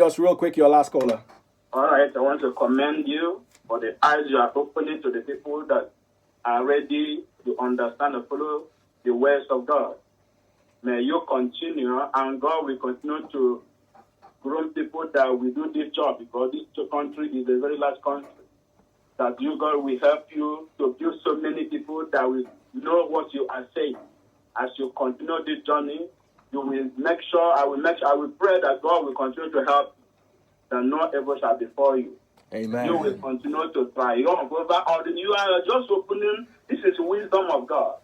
Yours real quick, your last caller. All right, I want to commend you for the eyes you are opening to the people that are ready to understand and follow the ways of God. May you continue, and God will continue to groom people that will do this job, because this country is a very large country. That you, God, will help you to build so many people that will know what you are saying. As you continue this journey, you will make sure, I will pray that God will continue to help you, that no evil shall befall you. Amen. You will continue to triumph over all the, you are just opening, this is wisdom of God.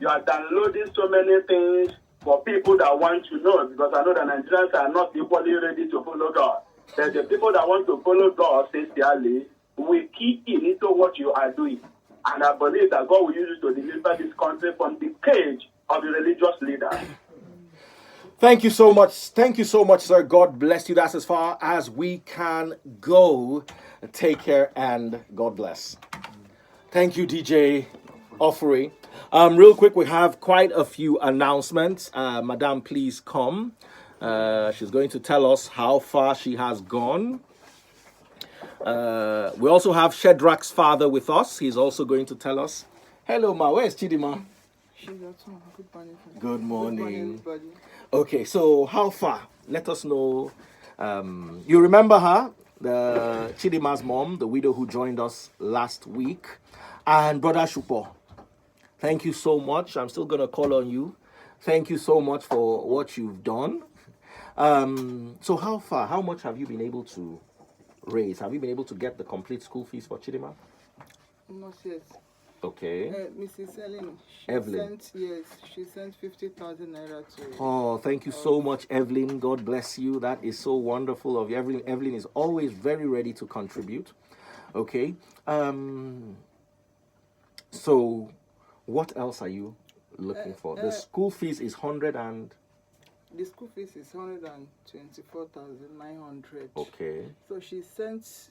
You are downloading so many things for people that want to know, because I know that Nigerians are not equally ready to follow God. But the people that want to follow God sincerely will key in into what you are doing. And I believe that God will use you to deliver this country from the cage of the religious leaders. Thank you so much. Thank you so much, sir. God bless you. That's as far as we can go. Take care and God bless. Thank you, DJ Offery. Real quick, we have quite a few announcements. Madam, please come. She's going to tell us how far she has gone. We also have Shedrack's father with us. He's also going to tell us. Hello, Ma. Where's Chidima? She's at home. Good morning. Good morning. Good morning, everybody. Okay, so how far? Let us know. You remember her, the Chidima's mom, the widow who joined us last week, and Brother Shupo. Thank you so much. I'm still going to call on you. Thank you so much for what you've done. So how far? How much have you been able to raise? Have you been able to get the complete school fees for Chidima? Not yet. Okay. Mrs. Evelyn. She sent 50,000 naira to. Oh, thank you so much, Evelyn. God bless you. That is so wonderful of you. Evelyn is always very ready to contribute. Okay. So, what else are you looking for? The school fees is 100 and. The school fees is 124,900. Okay. So she sent,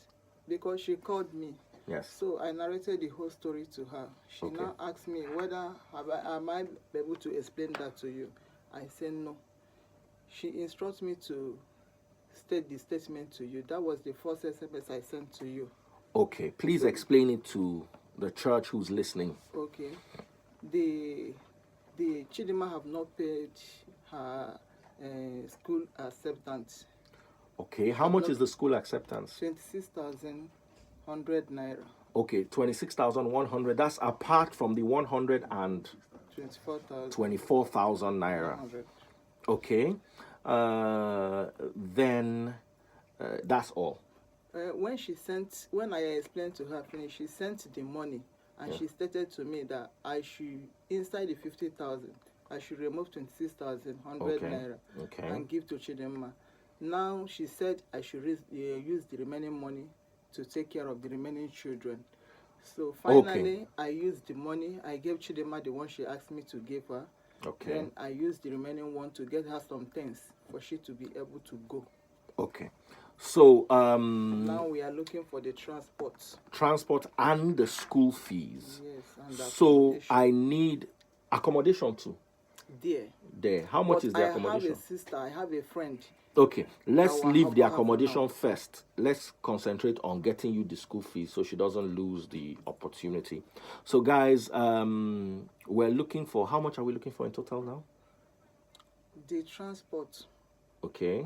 because she called me. Yes. So I narrated the whole story to her. She now asked me whether am I able to explain that to you. I said no. She instructs me to state the statement to you. That was the first SMS I sent to you. Okay, please explain it to the church who's listening. Okay. The Chidima have not paid her school acceptance. Okay, how much is the school acceptance? 26,100 naira. Okay, 26,100. That's apart from the 124,000 naira. Okay. Then that's all. When I explained to her finish, she sent the money, and she stated to me that I should, inside the 50,000, I should remove 26,100 naira and give to Chidima. Now she said I should use the remaining money to take care of the remaining children. So finally, I used the money. I gave Chidima the one she asked me to give her. Okay. Then I used the remaining one to get her some things for she to be able to go. Okay. So now we are looking for the transport and the school fees. Yes, and so I need accommodation too. There. How much is the accommodation? I have a sister. I have a friend. Okay, let's leave the accommodation first. Let's concentrate on getting you the school fees so she doesn't lose the opportunity. So guys, we're looking for, how much are we looking for in total now? The transport. Okay.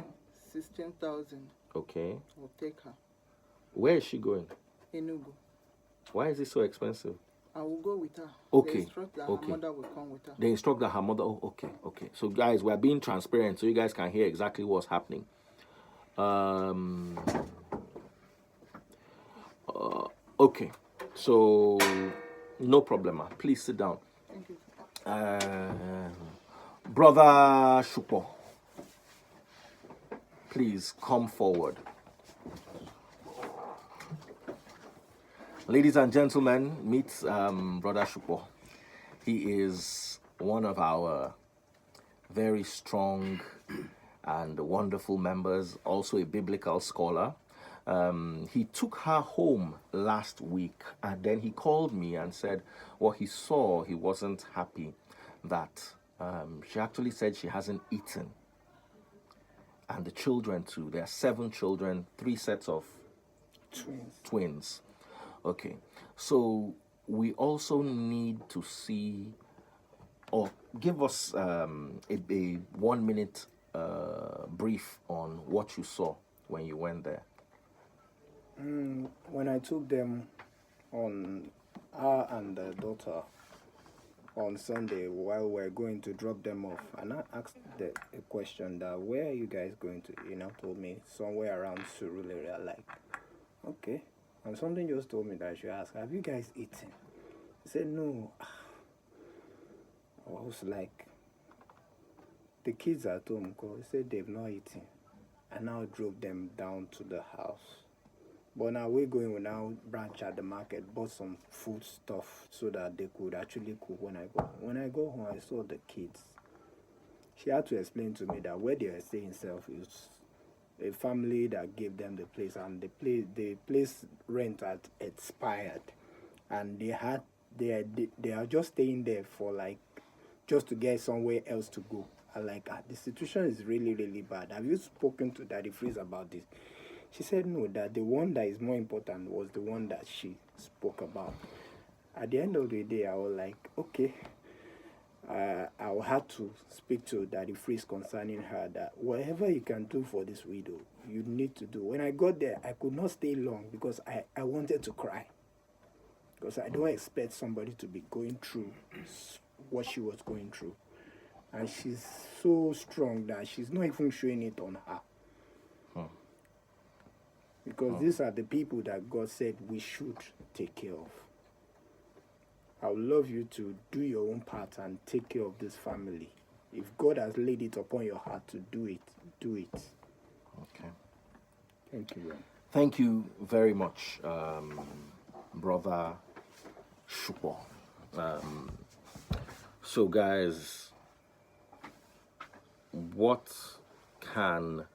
16,000. Okay. We'll take her. Where is she going? Enugu. Why is it so expensive? I will go with her. Okay. They instruct that her mother will come with her. They instruct that her mother. Oh, okay. So guys, we're being transparent so you guys can hear exactly what's happening. Okay. So no problem. Please sit down. Thank you. Brother Shupo, please come forward. Ladies and gentlemen, meet Brother Shupo. He is one of our very strong and wonderful members, also a biblical scholar. He took her home last week, and then he called me and said what he saw, he wasn't happy that she actually said she hasn't eaten. and the children too. There are 7 children, 3 sets of twins. Okay, so we also need to see, or give us a 1-minute brief on what you saw when you went there. When I took them on, her and the daughter, on Sunday while we're going to drop them off, and I asked a question that, where are you guys going to? Told me somewhere around Surulere. Like, okay. And something just told me that I should ask, have you guys eaten? He said, no. I was like, the kids at home, he said they've not eaten. I now drove them down to the house. But now we now branch at the market, bought some food stuff so that they could actually cook when I go. When I go home, I saw the kids. She had to explain to me that where they were staying is a family that gave them the place, and the place rent had expired, and they are just staying there for like just to get somewhere else to go. I like, the situation is really, really bad. Have you spoken to Daddy Freeze about this? She said no, that the one that is more important was the one that she spoke about. At the end of the day, I was like, okay, I will have to speak to Daddy Freeze concerning her, that whatever you can do for this widow, you need to do. When I got there, I could not stay long because I wanted to cry. Because I don't expect somebody to be going through what she was going through. And she's so strong that she's not even showing it on her. Because these are the people that God said we should take care of. I would love you to do your own part and take care of this family. If God has laid it upon your heart to do it, do it. Okay. Thank you, Ron. Thank you very much, Brother Shupo. So, guys, what can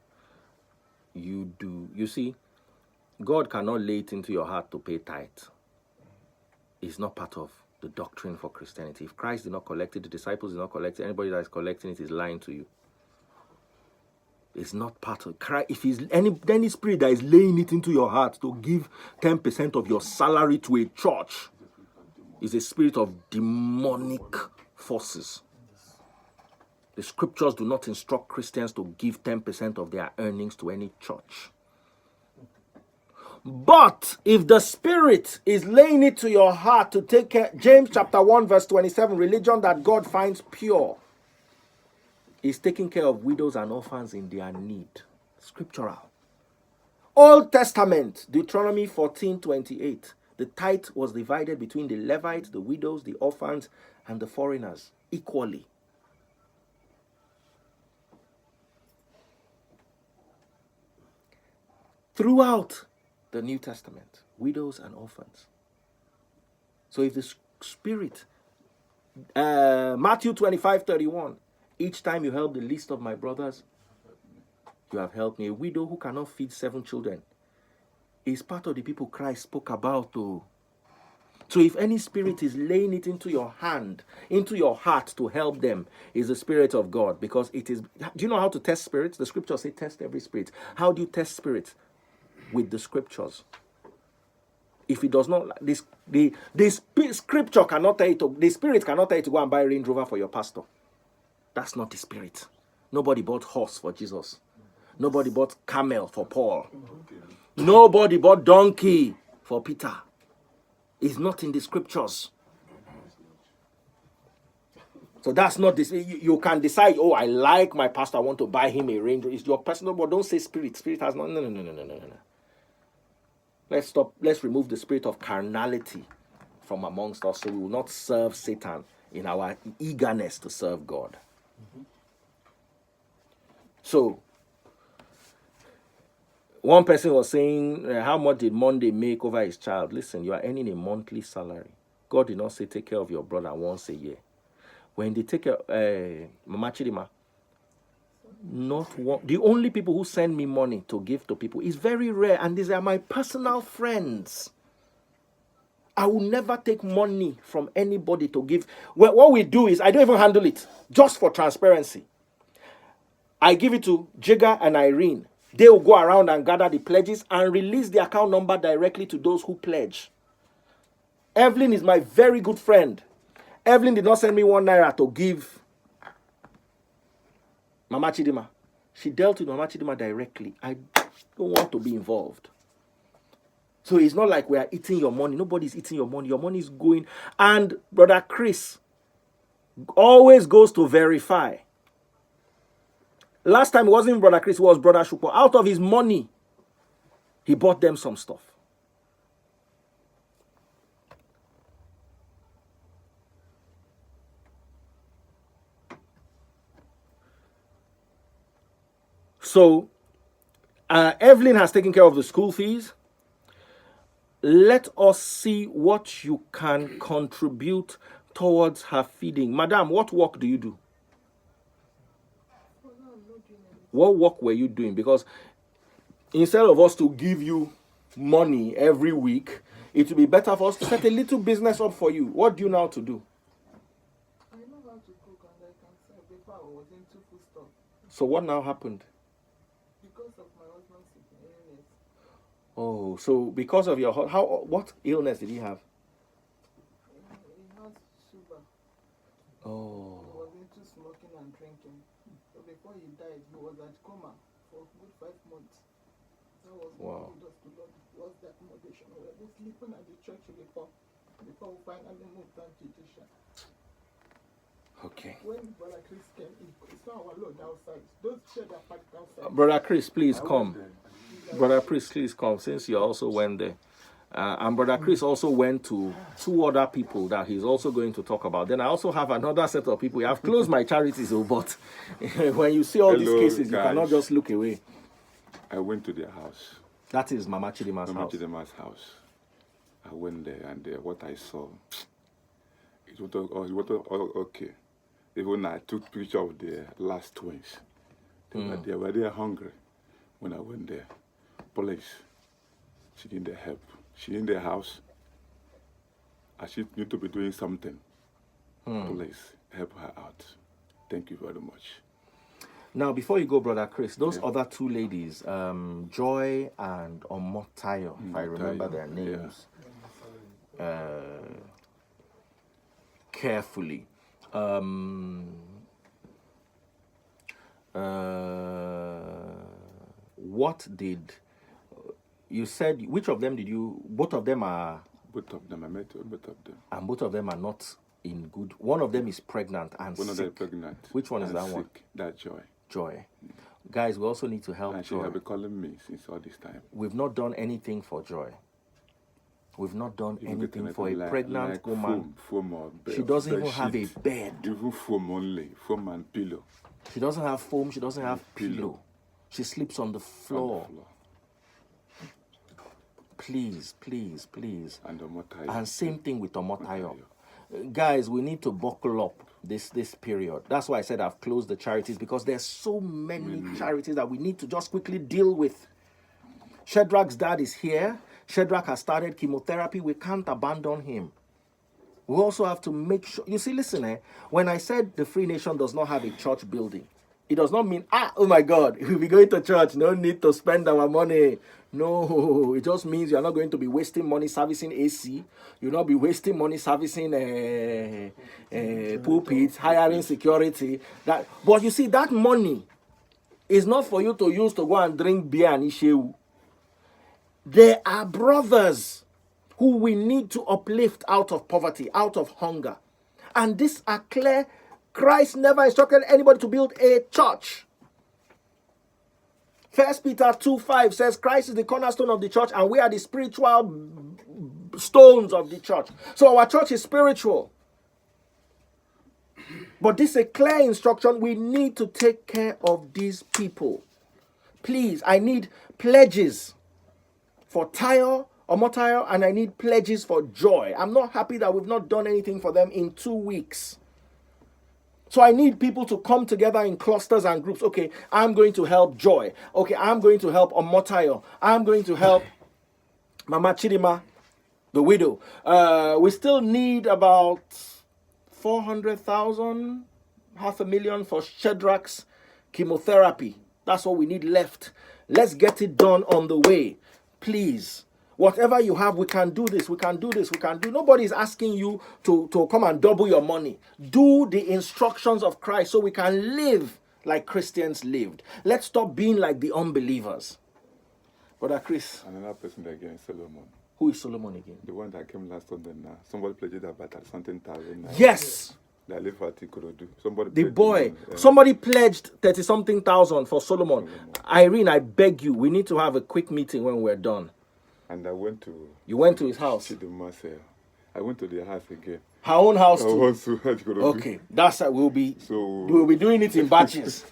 you do? You see, God cannot lay it into your heart to pay tithe. It's not part of the doctrine for Christianity. If Christ did not collect it, the disciples did not collect it, anybody that is collecting it is lying to you. It's not part of Christ. If he's any spirit that is laying it into your heart to give 10% of your salary to a church, is a spirit of demonic forces. The scriptures do not instruct Christians to give 10% of their earnings to any church. But if the Spirit is laying it to your heart to take care, James chapter 1 verse 27, religion that God finds pure is taking care of widows and orphans in their need. Scriptural. Old Testament, Deuteronomy 14:28, the tithe was divided between the Levites, the widows, the orphans, and the foreigners equally. Throughout the New Testament, widows and orphans. So if the Spirit, Matthew 25:31, each time you help the least of my brothers, you have helped me. A widow who cannot feed 7 children is part of the people Christ spoke about too. So if any spirit is laying it into your hand, into your heart to help them, is the Spirit of God. Because it is, do you know how to test spirits? The scriptures say test every spirit. How do you test spirits? With the scriptures. If it does not, the scripture cannot tell you to, the Spirit cannot tell you to go and buy a Range Rover for your pastor. That's not the Spirit. Nobody bought horse for Jesus. Nobody bought camel for Paul. Nobody bought donkey for Peter. It's not in the scriptures. So that's not this. You can decide, oh, I like my pastor, I want to buy him a Range Rover. It's your personal, but don't say spirit. Spirit has no. Let's stop. Let's remove the spirit of carnality from amongst us so we will not serve Satan in our eagerness to serve God. So, one person was saying, how much did Monday make over his child? Listen, you are earning a monthly salary. God did not say take care of your brother once a year. When they take care, Mama Chidima, not one, the only people who send me money to give to people is very rare, and these are my personal friends. I will never take money from anybody to give. Well, what we do is, I don't even handle it, just for transparency. I give it to Jigga and Irene. They will go around and gather the pledges and release the account number directly to those who pledge. Evelyn is my very good friend. Evelyn did not send me 1 naira to give Mama Chidima. She dealt with Mama Chidima directly. I don't want to be involved. So it's not like we are eating your money. Nobody's eating your money. Your money is going. And Brother Chris always goes to verify. Last time it wasn't Brother Chris, it was Brother Shupo. Out of his money, he bought them some stuff. So, Evelyn has taken care of the school fees. Let us see what you can contribute towards her feeding. Madam, what work do you do? What work were you doing? Because instead of us to give you money every week, it would be better for us to set a little business up for you. What do you know how to do? I know how to cook and I can sell. Before I was into food stuff. So what now happened? Because of my husband's illness. Oh, so because of your what illness did he have? He has sugar. Oh. He was into smoking and drinking. So before he died, he was at coma for a good 5 months. That was Wow. what he does to Lord. Was the accommodation. We were just sleeping at the church before we finally moved down to Jisha. Okay. When Brother Chris came, he saw our Lord outside. Those chairs are packed outside. Brother Chris, please come. Brother Chris, please come, since you also went there. And Brother Chris also went to 2 other people that he's also going to talk about. Then I also have another set of people. I've closed my charities, but when you see all these cases, you cannot just look away. I went to their house. That is Mama Chidima's Mama house. Chidima's house. I went there, and what I saw, it was okay. Even I took picture of the last twins. They were there hungry when I went there. Police, she didn't help. She in the house, and she need to be doing something. Police, help her out. Thank you very much. Now, before you go, Brother Chris, those other 2 ladies, Joy and Omotayo, if I remember their names carefully. What did you said? Which of them did you? Both of them are. Both of them, I met both of them. And both of them are not in good. One of them is pregnant and One sick. of them is pregnant. Which one is and that sick. one? That Joy. Joy. Guys, we also need to help And she Joy. has been calling me since all this time. We've not done anything for Joy. We've not done Even anything getting for a like pregnant woman. Foam or bed, She doesn't even bed have a sheet. bed. Even foam only, foam and pillow. She doesn't have foam. She doesn't have Pillow. pillow. She sleeps on the floor. On the floor. Please, please, please. And the motor. And same thing with Omotayo. Guys, we need to buckle up this period. That's why I said I've closed the charities, because there's so many charities that we need to just quickly deal with. Shadrach's dad is here. Shadrach has started chemotherapy. We can't abandon him. We also have to make sure. You see, listen, when I said the Free Nation does not have a church building, it does not mean, oh my God, we'll be going to church, no need to spend our money. No, it just means you're not going to be wasting money servicing AC. You'll not be wasting money servicing pulpits, hiring security. But you see, that money is not for you to use to go and drink beer and ishewu. There are brothers who we need to uplift out of poverty, out of hunger. And these are clear. Christ never instructed anybody to build a church. 1 Peter 2:5 says Christ is the cornerstone of the church and we are the spiritual stones of the church. So our church is spiritual. But this is a clear instruction. We need to take care of these people. Please, I need pledges for Tayo, Omotayo, and I need pledges for Joy. I'm not happy that we've not done anything for them in 2 weeks. So I need people to come together in clusters and groups. Okay, I'm going to help Joy. Okay, I'm going to help Omotayo. I'm going to help Mama Chidima, the widow. We still need about 400,000, 500,000 for Shadrach's chemotherapy. That's all we need left. Let's get it done on the way. Please. Whatever you have, we can do this. We can do this. We can do. Nobody's asking you to come and double your money. Do the instructions of Christ so we can live like Christians lived. Let's stop being like the unbelievers. Brother Chris. Another person again, Solomon. Who is Solomon again? The one that came last Sunday now. Somebody pledged that about something thousand. Yes. That live at Ikorodu. Somebody. The pledged boy. him, Somebody pledged 30-something thousand for Solomon. Irene, I beg you, we need to have a quick meeting when we're done. And I went to. You went to his house? I went to their house again. Her own house I too? want to Ikorodu. Okay. That's we'll be So doing it in batches.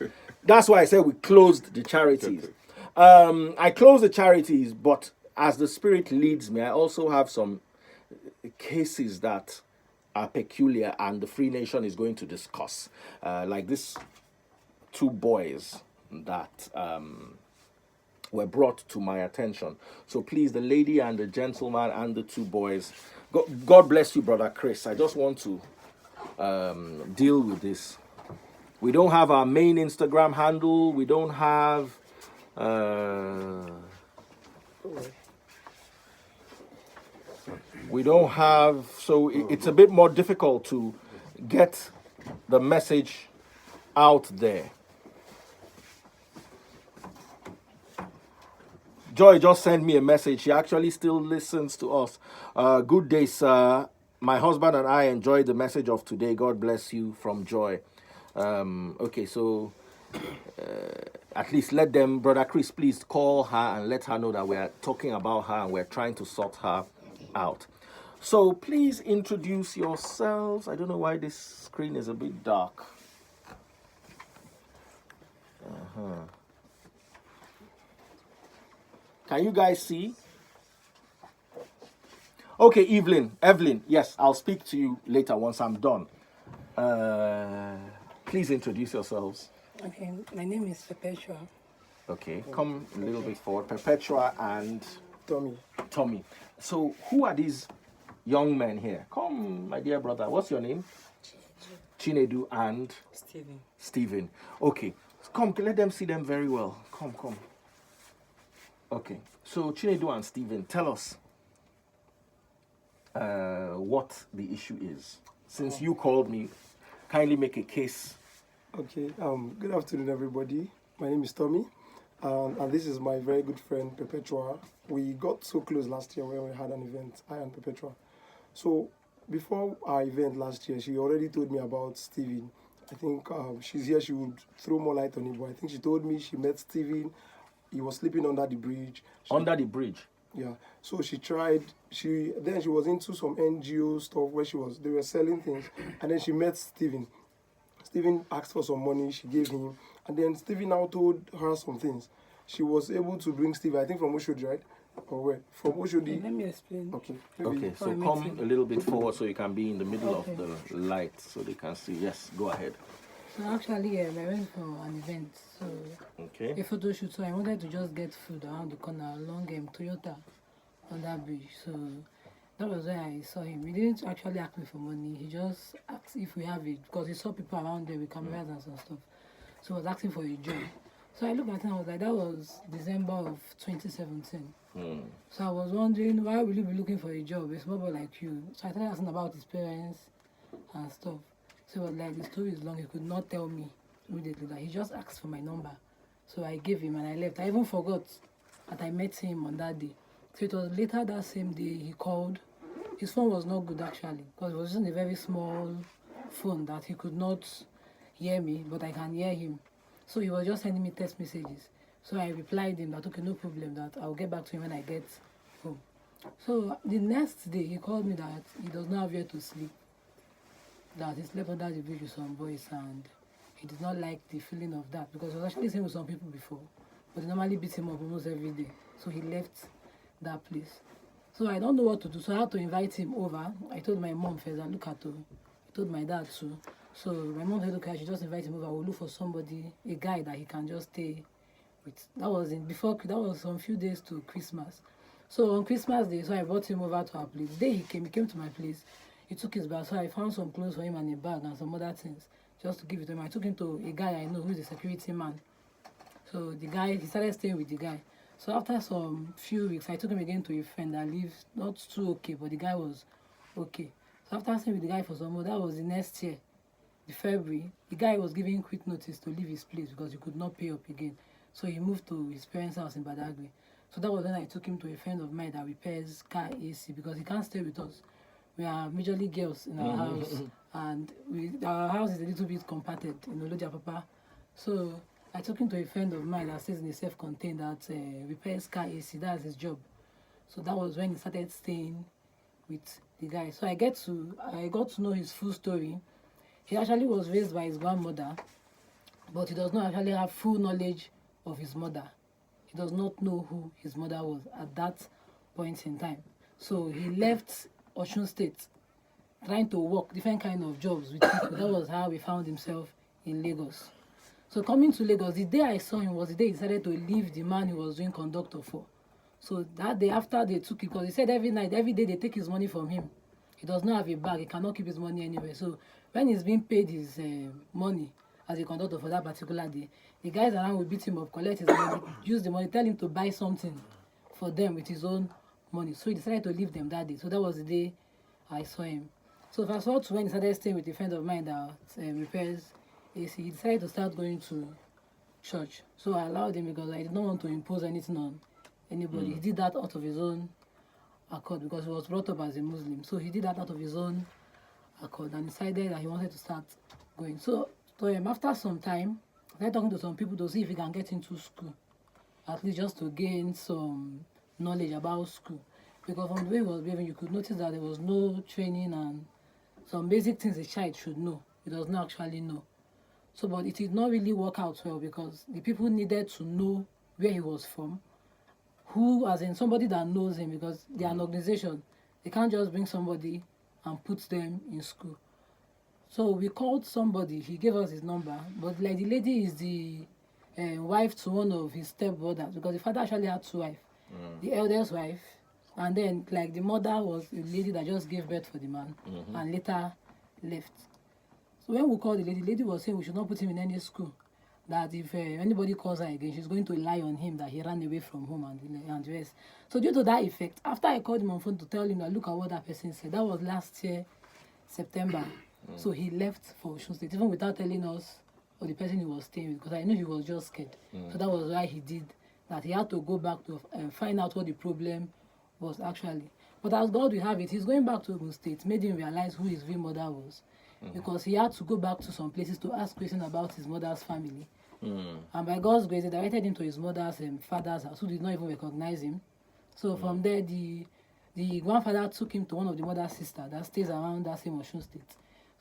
That's why I said we closed the charities. I closed the charities, but as the Spirit leads me, I also have some cases that are peculiar and the FreeNation is going to discuss. Like these 2 boys that were brought to my attention. So please, the lady and the gentleman and the 2 boys, God bless you, Brother Chris. I just want to deal with this. We don't have our main Instagram handle. We don't have... we don't have, so it's a bit more difficult to get the message out there. Joy just sent me a message. She actually still listens to us. Good day, sir. My husband and I enjoyed the message of today. God bless you, from Joy. Okay, so at least let them, Brother Chris, please call her and let her know that we are talking about her and we're trying to sort her out. So please introduce yourselves. I don't know why this screen is a bit dark. Can you guys see? Okay, Evelyn, yes, I'll speak to you later once I'm done. Please introduce yourselves. Okay, my name is Perpetua. Okay, come a little bit forward. Perpetua and Tommy. So who are these young men here? Come, my dear brother. What's your name? Chinedu and Stephen. Okay, come, let them see them very well. Come. Okay, so Chinedu and Stephen, tell us what the issue is. Since you called me, kindly make a case. Okay, good afternoon, everybody. My name is Tommy, and this is my very good friend, Perpetua. We got so close last year when we had an event, I and Perpetua. So before our event last year, she already told me about Stephen. I think she's here, she would throw more light on it, but I think she told me she met Stephen. He was sleeping under the bridge. Under the bridge? Yeah. So she tried, then she was into some NGO stuff where they were selling things, and then she met Stephen. Stephen asked for some money, she gave him, and then Stephen now told her some things. She was able to bring Stephen, I think from Oshodi, right? Or where? From Oshodi. Let me explain. Okay. Okay, so come a little bit forward so you can be in the middle of the light so they can see. Yes, go ahead. So actually, I went for an event, so a photo shoot. So I wanted to just get food around the corner along Toyota on that bridge. So that was where I saw him. He didn't actually ask me for money. He just asked if we have it because he saw people around there with cameras and some stuff. So he was asking for a job. So I looked at him and I was like, that was December of 2017. So I was wondering, why will you be looking for a job? It's more like you. So I started asking about his parents and stuff. So it was like, the story is long. He could not tell me immediately. Like, he just asked for my number. So I gave him and I left. I even forgot that I met him on that day. So it was later that same day he called. His phone was not good actually, because it was just a very small phone that he could not hear me, but I can hear him. So he was just sending me text messages. So I replied him that, okay, no problem, that I'll get back to him when I get home. So the next day he called me that he does not have where to sleep, that he slept under the bridge with some boys and he did not like the feeling of that because he was actually staying with some people before, but they normally beat him up almost every day. So he left that place. So I don't know what to do. So I had to invite him over. I told my mom first, look at her. I told my dad too. So my mom said, okay, I should just invite him over. We'll look for somebody, a guy that he can just stay with. That was some few days to Christmas. So on Christmas Day, so I brought him over to our place. The day he came to my place. He took his bag. So I found some clothes for him and a bag and some other things just to give it to him. I took him to a guy I know who's a security man. So the guy, he started staying with the guy. So after some few weeks, I took him again to a friend that lives not too okay, but the guy was okay. So after staying with the guy for some more, that was the next year, the February, the guy was giving quick notice to leave his place because he could not pay up again. So he moved to his parents' house in Badagry. So that was when I took him to a friend of mine that repairs car AC because he can't stay with us. We are majorly girls in our house, and our house is a little bit compacted in Olodia Papa. So I took him to a friend of mine that stays in a self-contained that repairs car AC. That's his job. So that was when he started staying with the guy. So I got to know his full story. He actually was raised by his grandmother, but he does not actually have full knowledge of his mother. He does not know who his mother was at that point in time. So he left Osun State trying to work different kind of jobs with people. That was how he found himself in Lagos. So coming to Lagos, the day I saw him was the day he decided to leave the man he was doing conductor for. So that day after they took it, because he said every night, every day they take his money from him. He does not have a bag. He cannot keep his money anywhere. So when he's being paid his money as a conductor for that particular day, the guys around will beat him up, collect his money, use the money, tell him to buy something for them with his own money. So he decided to leave them that day. So that was the day I saw him. So fast forward to when he started staying with a friend of mine that repairs AC, he decided to start going to church. So I allowed him because I did not want to impose anything on anybody. He did that out of his own accord because he was brought up as a Muslim. So he did that out of his own accord and decided that he wanted to start going. So after some time, I started talking to some people to see if he can get into school, at least just to gain some knowledge about school. Because from the way he was behaving, you could notice that there was no training and some basic things a child should know. He does not actually know. So, but it did not really work out well because the people needed to know where he was from, who, as in somebody that knows him, because they are an organization. They can't just bring somebody and put them in school. So we called somebody, he gave us his number, but like the lady is the wife to one of his stepbrothers, because the father actually had two wives. The eldest wife, and then like the mother was a lady that just gave birth for the man and later left. So when we called the lady was saying we should not put him in any school. That if anybody calls her again, she's going to lie on him that he ran away from home and the rest. So due to that effect, after I called him on phone to tell him that look at what that person said, that was last year, September. So he left for Osun State, even without telling us or the person he was staying with, because I knew he was just scared. So that was why he did that. He had to go back to find out what the problem was actually. But as God will have it, he's going back to Ogun State, made him realize who his real mother was. Because he had to go back to some places to ask questions about his mother's family. And by God's grace, they directed him to his mother's father's house, who did not even recognize him. So from there, the grandfather took him to one of the mother's sister that stays around that same Osun State.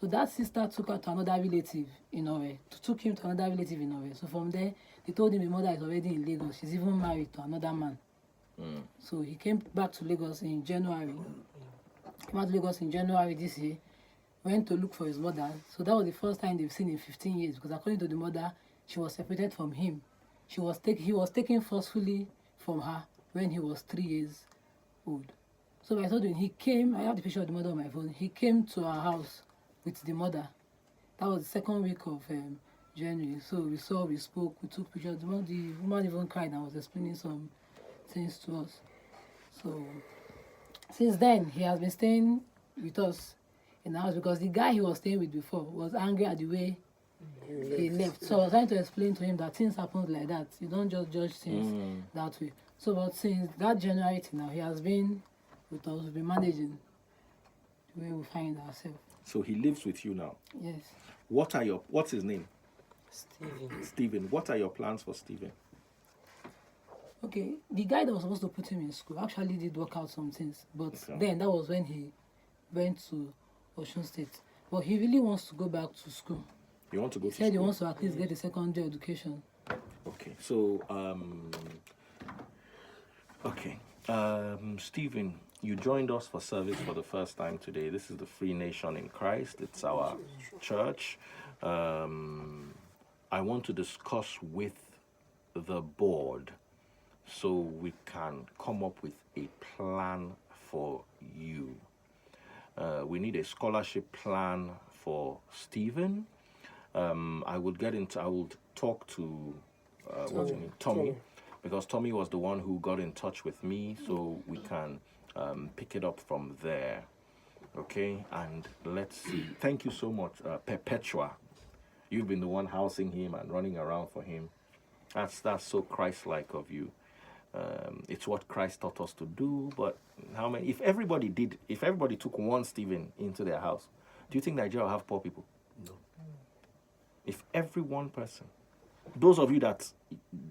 So that sister took her to another relative in Norway, took him to another relative in Norway. So from there, they told him his mother is already in Lagos. She's even married to another man. So he came back to Lagos in January. This year. Went to look for his mother. So that was the first time they've seen in 15 years, because according to the mother, she was separated from him. He was taken forcefully from her when he was 3 years old. So I told him, he came, I have the picture of the mother on my phone, he came to our house with the mother. That was the second week of January. So we spoke, we took pictures. The woman even cried and was explaining some things to us. So since then, he has been staying with us in the house because the guy he was staying with before was angry at the way he left. So I was trying to explain to him that things happen like that. You don't just judge things that way. So but since that January till now, he has been with us, we've been managing the way we find ourselves. So he lives with you now? Yes. What's his name? Stephen. What are your plans for Stephen? Okay, the guy that was supposed to put him in school actually did work out some things. But then that was when he went to Osun State. But he really wants to go back to school. You want to go to school? He said he wants to at least get a secondary education. Okay, so, Stephen, you joined us for service for the first time today. This is the FreeNation in Christ. It's our church. I want to discuss with the board so we can come up with a plan for you. We need a scholarship plan for Stephen, I would talk to what's your name? Tommy, because Tommy was the one who got in touch with me, so we can pick it up from there. Okay, and let's see. Thank you so much, Perpetua. You've been the one housing him and running around for him. That's so Christ-like of you. It's what Christ taught us to do. But how many? If everybody took one Stephen into their house, do you think Nigeria will have poor people? No. If every one person, those of you that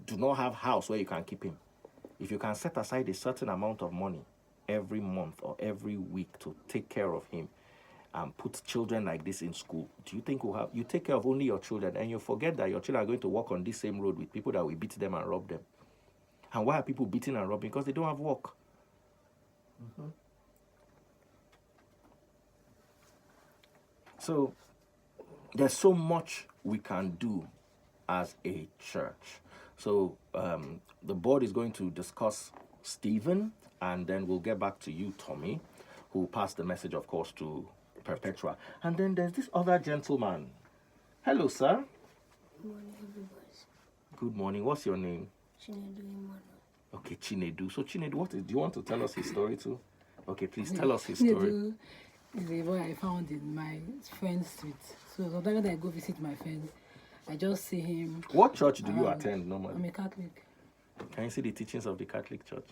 do not have house where you can keep him, if you can set aside a certain amount of money every month or every week to take care of him and put children like this in school, do you think you take care of only your children and you forget that your children are going to walk on this same road with people that will beat them and rob them? And why are people beating and robbing? Because they don't have work. Mm-hmm. So there's so much we can do as a church. So the board is going to discuss Stephen, and then we'll get back to you, Tommy, who passed the message, of course, to Perpetua. And then there's this other gentleman. Hello, sir. Good morning, everybody. Good morning. What's your name? Chinedu. Okay, Chinedu. So, Chinedu, do you want to tell us his story too? Okay, please tell us his story. Chinedu is a boy I found in my friend's street. So sometimes when I go visit my friend, I just see him. What church do you attend normally? I'm a Catholic. Can you see the teachings of the Catholic Church?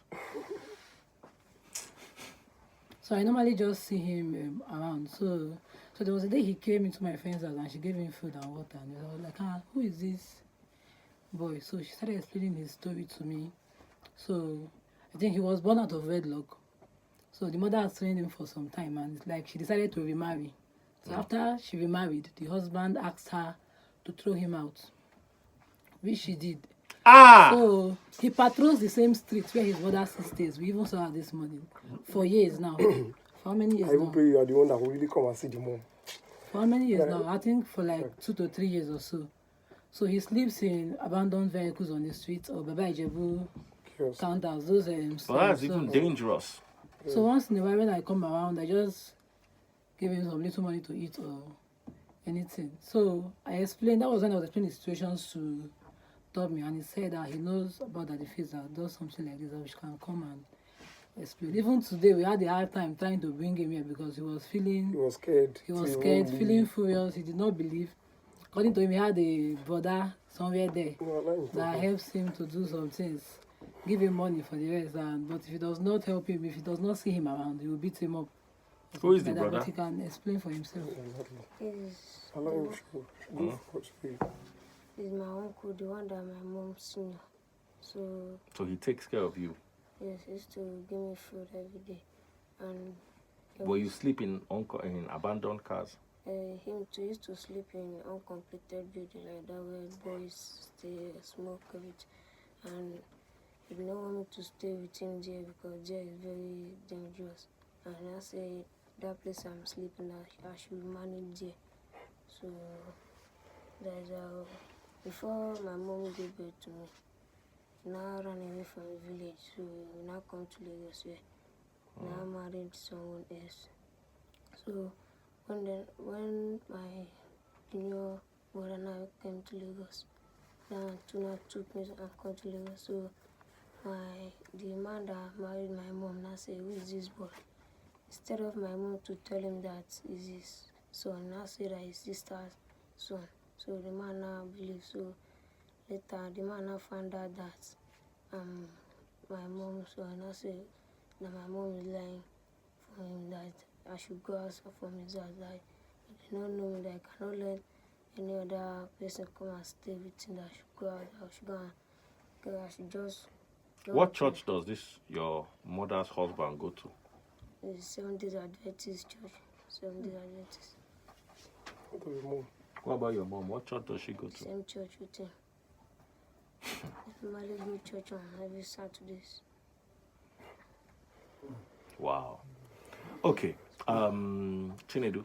So I normally just see him around. So there was a day he came into my friend's house and she gave him food and water. And I was like, who is this boy? So she started explaining his story to me. So I think he was born out of wedlock. So the mother had trained him for some time, and it's like she decided to remarry. So after she remarried, the husband asked her to throw him out, which she did. So he patrols the same street where his mother stays. We even saw her this morning for years now. For how many years I even now? pray you are the one that will really come and see the mom. For how many years now? I think for like 2 to 3 years or so. So he sleeps in abandoned vehicles on the streets or Baba Ijebu counters, those Well, that's even dangerous. So once in a while when I come around, I just give him some little money to eat or anything. So I explained, that was when I was explaining the situations to Tommy, and he said that he knows about that if he does something like this, that we can come and explain. Even today, we had a hard time trying to bring him here because he was scared. He was scared, feeling furious. He did not believe. According to him, he had a brother somewhere there that helps him to do some things, give him money for the rest. But if he does not help him, if he does not see him around, he will beat him up. Who is the brother? But he can explain for himself. He's my uncle, the one that my mom senior. So he takes care of you? Yes, he used to give me food every day. And will you sleep in abandoned cars? Him too used to sleep in uncompleted building like that where boys stay, smoke, everything. And he did not want me to stay with him there because there is very dangerous. And I say that place I'm sleeping at, I should manage there. So there's before my mom gave birth to me, now ran away from the village, so now come to Lagos where now married someone else. So when my junior brother now came to Lagos, now Tuna took me and come to Lagos. So the man that married my mom now say, who is this boy? Instead of my mom to tell him that is his son, now say that his sister's son. So the man now believes. So later the man now found out that my mom's son. I say that my mom is lying for him, that I should go outside from his house. That he did not know me, that I cannot let any other person come and stay with him. That I should go out. I should go and I should just. What church does your mother's husband go to? It's Seventh-day Adventist church. Seventh-day Adventist. What about your mom? What church does she go to? Same church with him. Normally go to church on every Saturdays. Wow. Okay. Chinedu,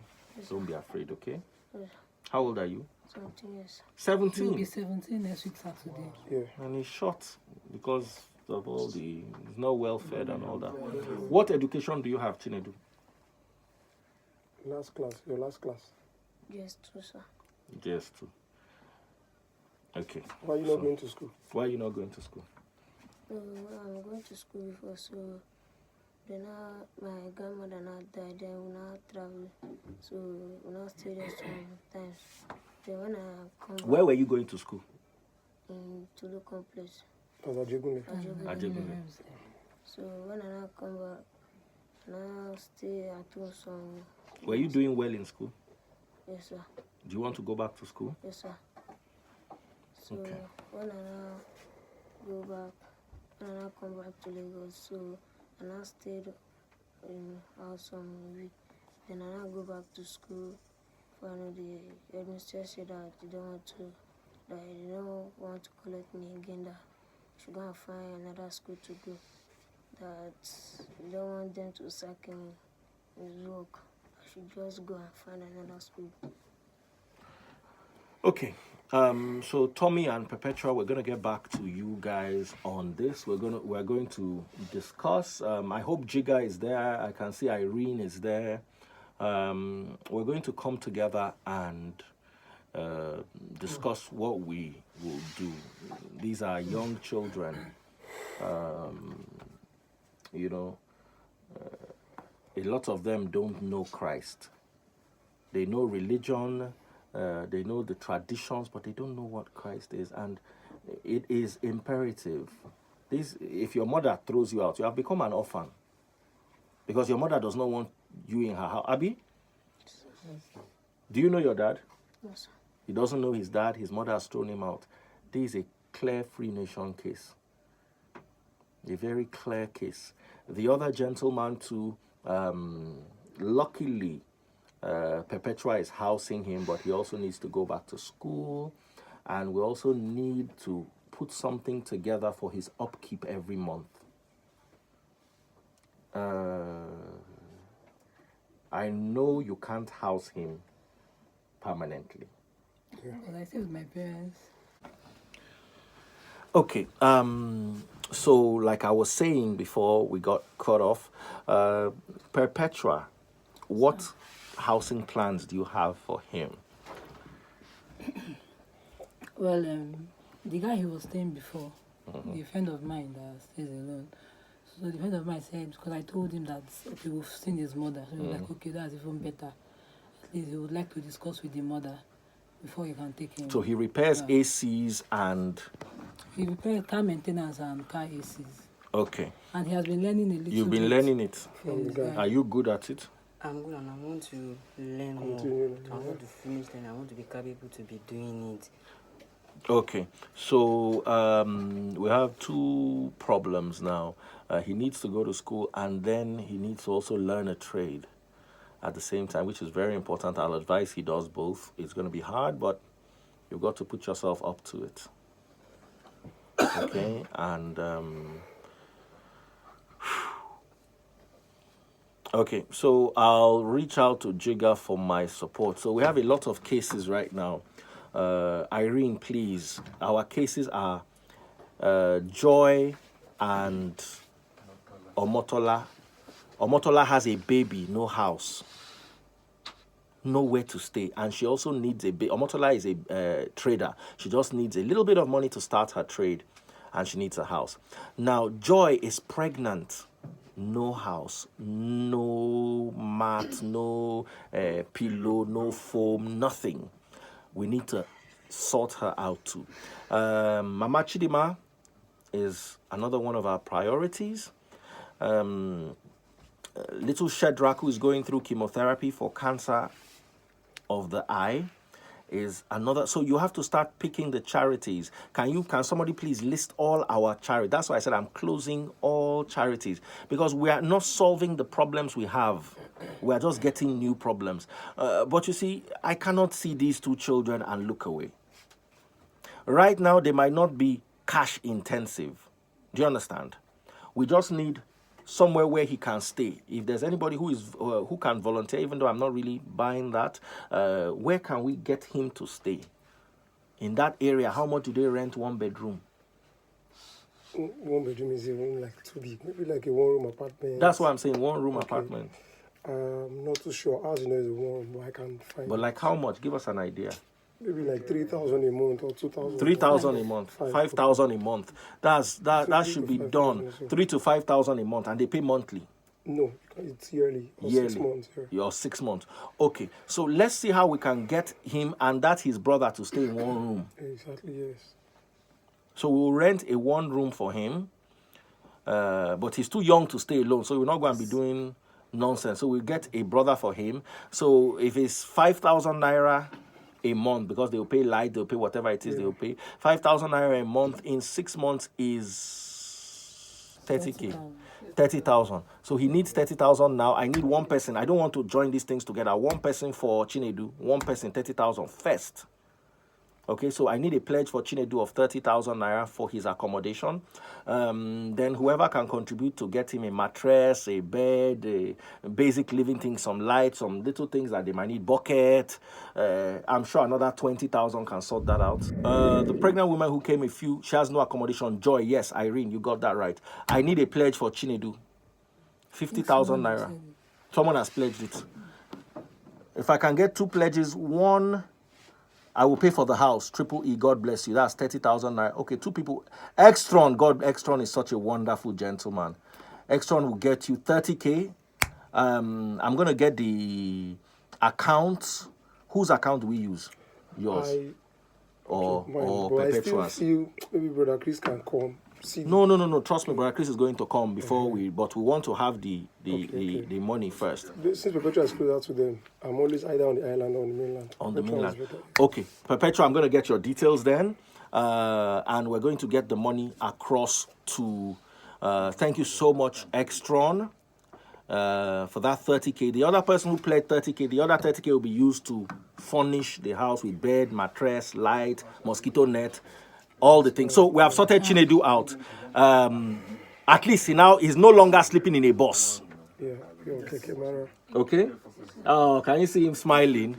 don't be afraid, okay? Yes. How old are you? 17 years. 17? He'll be 17 next week Saturday. Yeah. And he's short because of all he's not well fed and all that. What education do you have, Chinedu? Your last class. Yes, too, sir. JS2. Okay. Why are you not going to school? Why are you not going to school? I'm going to school before, so then my grandmother now died, then we now travel, so we now stay there sometimes. Then when I come back, Where were you going to school? in Tulu complex, As a Jegunle. Ajegunle. so when I now come back, I now stay at home some. Were you doing well in school? Yes, sir. Do you want to go back to school? Yes, sir. So Okay. when I now go back, when I now come back to Lagos, so I now stayed in house some week. Then I now go back to school. Finally, the administrator said that they don't want to collect me again. That I should go and find another school to go. That they don't want them to sack me in work. I should just go and find another school. Okay. So Tommy and Perpetua, we're gonna get back to you guys on this. We're going to discuss. I hope Jiga is there. I can see Irene is there. We're going to come together and discuss what we will do. These are young children. You know, a lot of them don't know Christ. They know religion. They know the traditions, but they don't know what Christ is, and it is imperative. If your mother throws you out, you have become an orphan, because your mother does not want you in her house. Abi, do you know your dad? Yes, sir. He doesn't know his dad. His mother has thrown him out. This is a clear FreeNation case. A very clear case. The other gentleman too, luckily, Perpetua is housing him, but he also needs to go back to school, and we also need to put something together for his upkeep every month. I know you can't house him permanently. Because I stay with my parents. Okay, so like I was saying before we got cut off, Perpetua, what housing plans do you have for him? Well, the guy he was staying before, the friend of mine that stays alone. So the friend of mine said, because I told him that, okay, we've seen his mother. So he was like, okay, that's even better. At least he would like to discuss with the mother before he can take him. So he repairs ACs and... He repairs car maintenance and car ACs. Okay. And he has been learning a little You've been bit learning it. from this guy. Are you good at it? I'm good and I want to learn more. I want to finish and I want to be capable to be doing it. Okay, so we have two problems now. He needs to go to school, and then he needs to also learn a trade at the same time, which is very important. I'll advise he does both. It's going to be hard, but you've got to put yourself up to it. Okay, and okay, so I'll reach out to Jiga for my support. So we have a lot of cases right now. Irene, please. Our cases are Joy and Omotola. Omotola has a baby, no house, nowhere to stay, and she also needs a baby. Omotola is a trader. She just needs a little bit of money to start her trade, and she needs a house. Now, Joy is pregnant. No house, no mat, no pillow, no foam, nothing. We need to sort her out too. Mama Chidima is another one of our priorities. Little Shedrack, who is going through chemotherapy for cancer of the eye, is another. So you have to start picking the charities. Can somebody please list all our charities? That's why I said I'm closing all charities, because we are not solving the problems we have. We are just getting new problems. But you see, I cannot see these two children and look away. Right now, they might not be cash intensive. Do you understand? We just need somewhere where he can stay. If there's anybody who can volunteer, even though I'm not really buying that, where can we get him to stay? In that area, how much do they rent one bedroom? One bedroom is even like too big. Maybe like a one-room apartment. That's why I'm saying one-room apartment. Not too sure. As you know, is a one-room, but I can find. But like how much? Give us an idea. Maybe like 3,000 a month or 2,000. 3,000 a month, 5,000 a month. That should be done. 3 to 5,000 a month, and they pay monthly. No, it's yearly. Or Yearly. 6 months. Yeah. Or 6 months. Okay, so let's see how we can get him and that his brother to stay in one room. Exactly, yes. So we'll rent a one room for him, but he's too young to stay alone, so we're not going to be doing nonsense. So we'll get a brother for him. So if it's 5,000 naira a month, because they'll pay light, they'll pay whatever it is, they'll pay 5,000 naira a month in 6 months is 30K. 30,000. So he needs 30,000 now. I need one person. I don't want to join these things together. One person for Chinedu, one person 30,000 first. Okay, so I need a pledge for Chinedu of 30,000 naira for his accommodation. Then whoever can contribute to get him a mattress, a bed, a basic living things, some lights, some little things that they might need, bucket. I'm sure another 20,000 can sort that out. The pregnant woman who came she has no accommodation. Joy, yes, Irene, you got that right. I need a pledge for Chinedu. 50,000 naira. Someone has pledged it. If I can get 2 pledges, one, I will pay for the house. Triple E, God bless you. That's 30,000 naira. Okay, 2 people. Extron, Extron is such a wonderful gentleman. Extron will get you 30K. I'm going to get the account. Whose account do we use? Yours? Or Perpetua's? I still feel maybe Brother Chris can come. No. Trust me, Brother Chris is going to come before but we want to have the money first. Since Perpetua is closer to them, I'm always either on the island or on the mainland. On the mainland. Okay, Perpetua, I'm going to get your details then, and we're going to get the money across to. Thank you so much, Extron, for that 30K. The other person who played 30K, the other 30K will be used to furnish the house with bed, mattress, light, mosquito net. All the things. So we have sorted Chinedu out. At least he's no longer sleeping in a bus. Yeah, okay. Oh, can you see him smiling?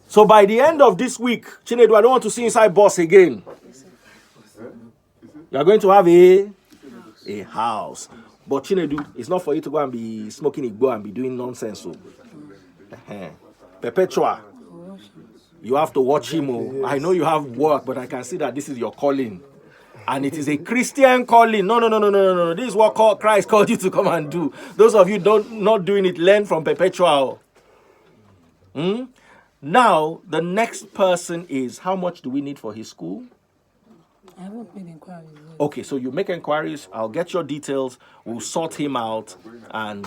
So by the end of this week, Chinedu, I don't want to see inside bus again. You are going to have a house. But Chinedu, it's not for you to go and be smoking igbo and be doing nonsense. So. Perpetua. You have to watch him. Yes. I know you have work, but I can see that this is your calling. And it is a Christian calling. No. This is what Christ called you to come and do. Those of you not doing it, learn from Perpetual. Now, the next person is, how much do we need for his school? I haven't made inquiries yet. Okay, so you make inquiries. I'll get your details. We'll sort him out. And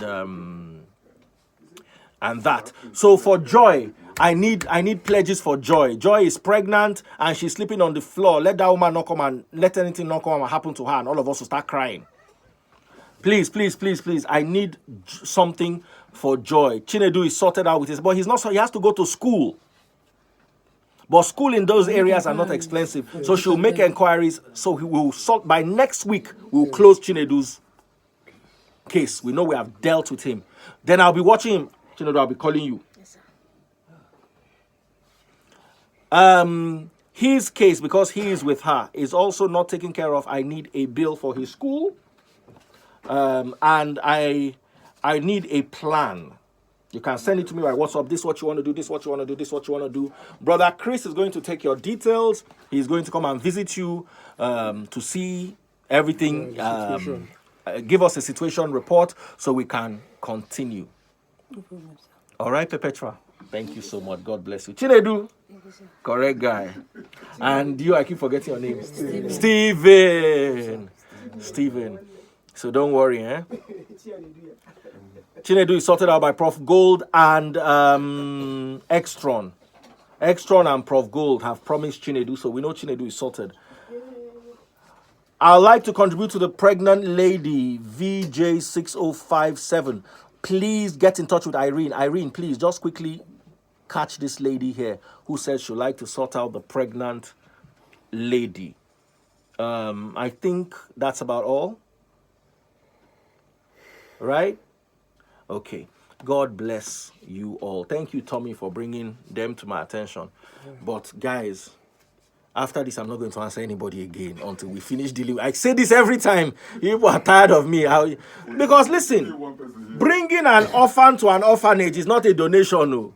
that. So for Joy, I need pledges for Joy. Joy is pregnant and she's sleeping on the floor. Let that woman not come and let anything not come and happen to her, and all of us will start crying. Please. I need something for Joy. Chinedu is sorted out with his, but he has to go to school. But school in those areas are not expensive. So she'll make inquiries. So he will sort by next week. We'll close Chinedu's case. We know we have dealt with him. Then I'll be watching him. Chinedu, I'll be calling you. Yes, sir. His case, because he is with her, is also not taken care of. I need a bill for his school. And I need a plan. You can send it to me by WhatsApp. This is what you want to do. This is what you want to do. This is what you want to do. Brother Chris is going to take your details. He's going to come and visit you to see everything. Give us a situation report so we can continue. All right, Perpetua. Thank you so much. God bless you. Chinedu. Correct guy. And you, I keep forgetting your name. Steven. So don't worry, eh? Chinedu is sorted out by Prof. Gold and Extron. Extron and Prof. Gold have promised Chinedu, so we know Chinedu is sorted. I'd like to contribute to the pregnant lady, VJ6057. Please get in touch with Irene. Irene, please, just quickly catch this lady here who says she'd like to sort out the pregnant lady. I think that's about all. Right? Okay. God bless you all. Thank you, Tommy, for bringing them to my attention. But guys, after this, I'm not going to answer anybody again until we finish dealing. I say this every time. People are tired of me. Because listen, bringing an orphan to an orphanage is not a donation. No.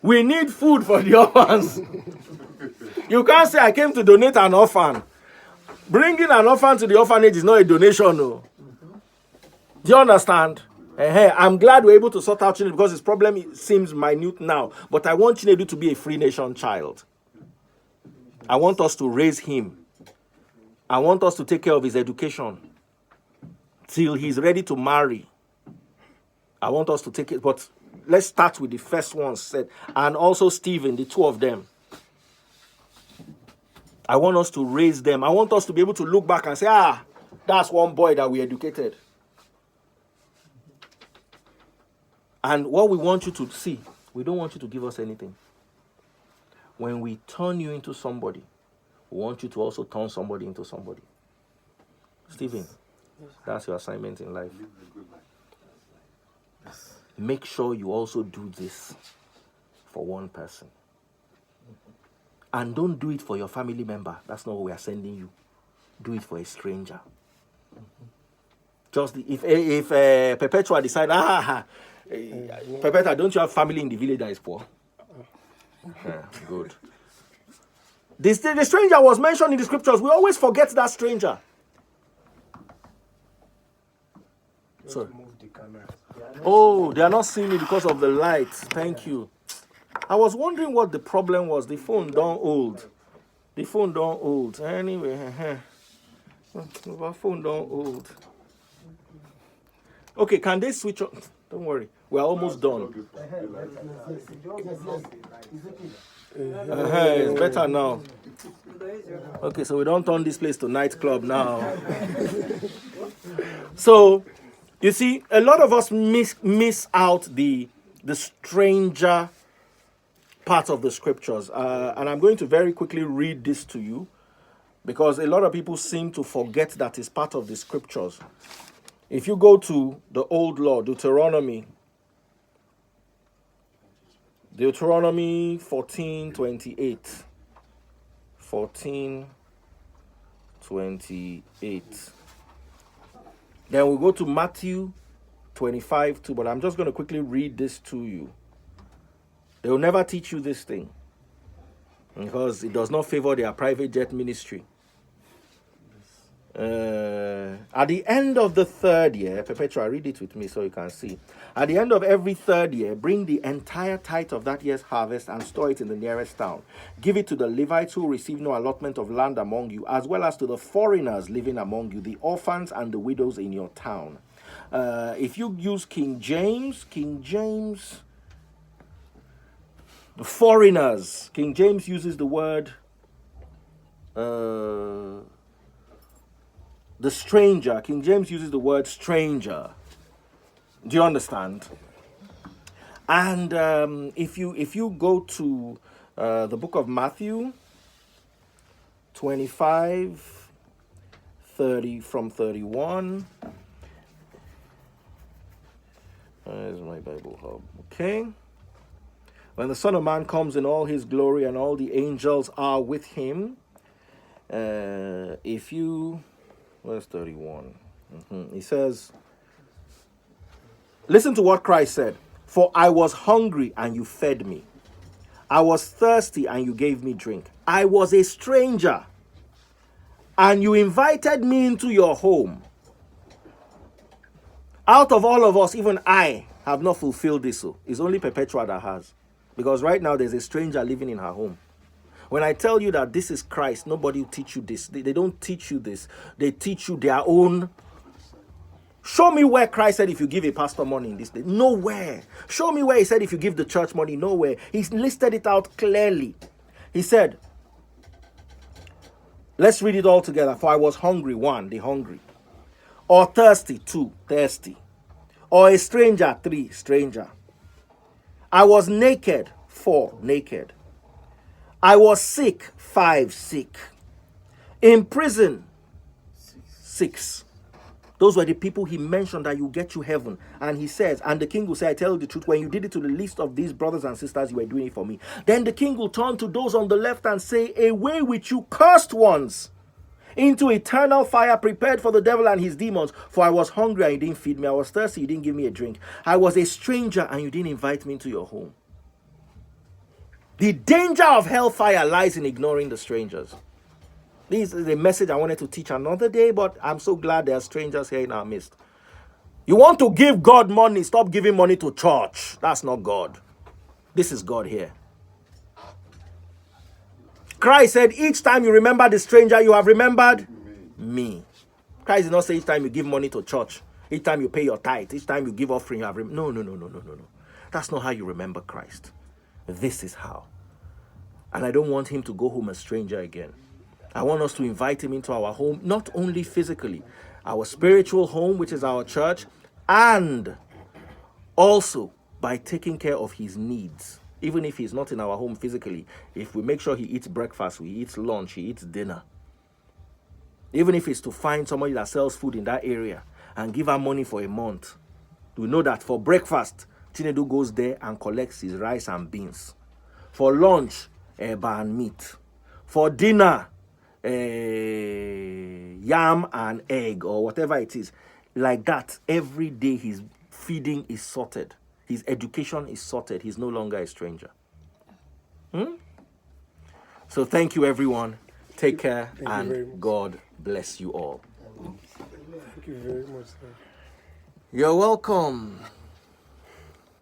We need food for the orphans. You can't say I came to donate an orphan. Bringing an orphan to the orphanage is not a donation, no. Do you understand? I'm glad we're able to sort out Chinedu because his problem seems minute now. But I want Chinedu to be a FreeNation child. I want us to raise him. I want us to take care of his education till he's ready to marry. I want us to take it, but let's start with the first one said, and also Stephen, the two of them. I want us to raise them. I want us to be able to look back and say, that's one boy that we educated. And what we want you to see, we don't want you to give us anything. When we turn you into somebody, we want you to also turn somebody into somebody. Stephen, that's your assignment in life. Make sure you also do this for one person. And don't do it for your family member. That's not what we are sending you. Do it for a stranger. Just if Perpetua decide, Perpetua, don't you have family in the village that is poor? Good. The stranger was mentioned in the scriptures. We always forget that stranger. Sorry. Oh, they are not seeing me because of the light. Thank you. I was wondering what the problem was. The phone don't hold. The phone don't hold. Anyway, the phone don't hold. Okay, can they switch on? Don't worry. We're almost done. It's better now. Okay, so we don't turn this place to nightclub now. So, you see, a lot of us miss out the stranger part of the scriptures. And I'm going to very quickly read this to you because a lot of people seem to forget that it's part of the scriptures. If you go to the Old Law, Deuteronomy 14:28. 14:28. Then we'll go to Matthew 25:2, but I'm just going to quickly read this to you. They will never teach you this thing because it does not favor their private jet ministry. At the end of the third year, Perpetua, read it with me so you can see. At the end of every third year, bring the entire tithe of that year's harvest and store it in the nearest town. Give it to the Levites who receive no allotment of land among you, as well as to the foreigners living among you, the orphans and the widows in your town. If you use King James, the foreigners, King James uses the word the stranger. King James uses the word stranger. Do you understand? And if you go to the book of Matthew 25:30 from 31. There's my Bible hub. Okay. When the Son of Man comes in all his glory and all the angels are with him, where's 31? He says, listen to what Christ said. For I was hungry and you fed me. I was thirsty and you gave me drink. I was a stranger and you invited me into your home. Out of all of us, even I have not fulfilled this. So it's only Perpetua that has. Because right now there's a stranger living in her home. When I tell you that this is Christ, nobody will teach you this. They don't teach you this. They teach you their own. Show me where Christ said if you give a pastor money in this day. Nowhere. Show me where he said if you give the church money. Nowhere. He's listed it out clearly. He said, let's read it all together. For I was hungry, 1, the hungry. Or thirsty, 2, thirsty. Or a stranger, 3, stranger. I was naked, 4, naked. I was sick, 5, sick. In prison, 6. Those were the people he mentioned that will get you heaven. And he says, and the king will say, I tell you the truth, when you did it to the least of these brothers and sisters, you were doing it for me. Then the king will turn to those on the left and say, away with you cursed ones, into eternal fire prepared for the devil and his demons. For I was hungry and you didn't feed me. I was thirsty, you didn't give me a drink. I was a stranger and you didn't invite me into your home. The danger of hellfire lies in ignoring the strangers. This is a message I wanted to teach another day, but I'm so glad there are strangers here in our midst. You want to give God money, stop giving money to church. That's not God. This is God here. Christ said, each time you remember the stranger, you have remembered me. Christ did not say each time you give money to church, each time you pay your tithe, each time you give offering, you have no. That's not how you remember Christ. This is how. And I don't want him to go home a stranger again. I want us to invite him into our home, not only physically, our spiritual home, which is our church, and also by taking care of his needs. Even if he's not in our home physically, if we make sure he eats breakfast, he eats lunch, he eats dinner. Even if it's to find somebody that sells food in that area and give her money for a month. We know that for breakfast, Chinedu goes there and collects his rice and beans. For lunch, eba and meat. For dinner, yam and egg or whatever it is. Like that, every day his feeding is sorted. His education is sorted. He's no longer a stranger. So thank you, everyone. Take care, and God bless you all. Thank you very much, sir. You're welcome.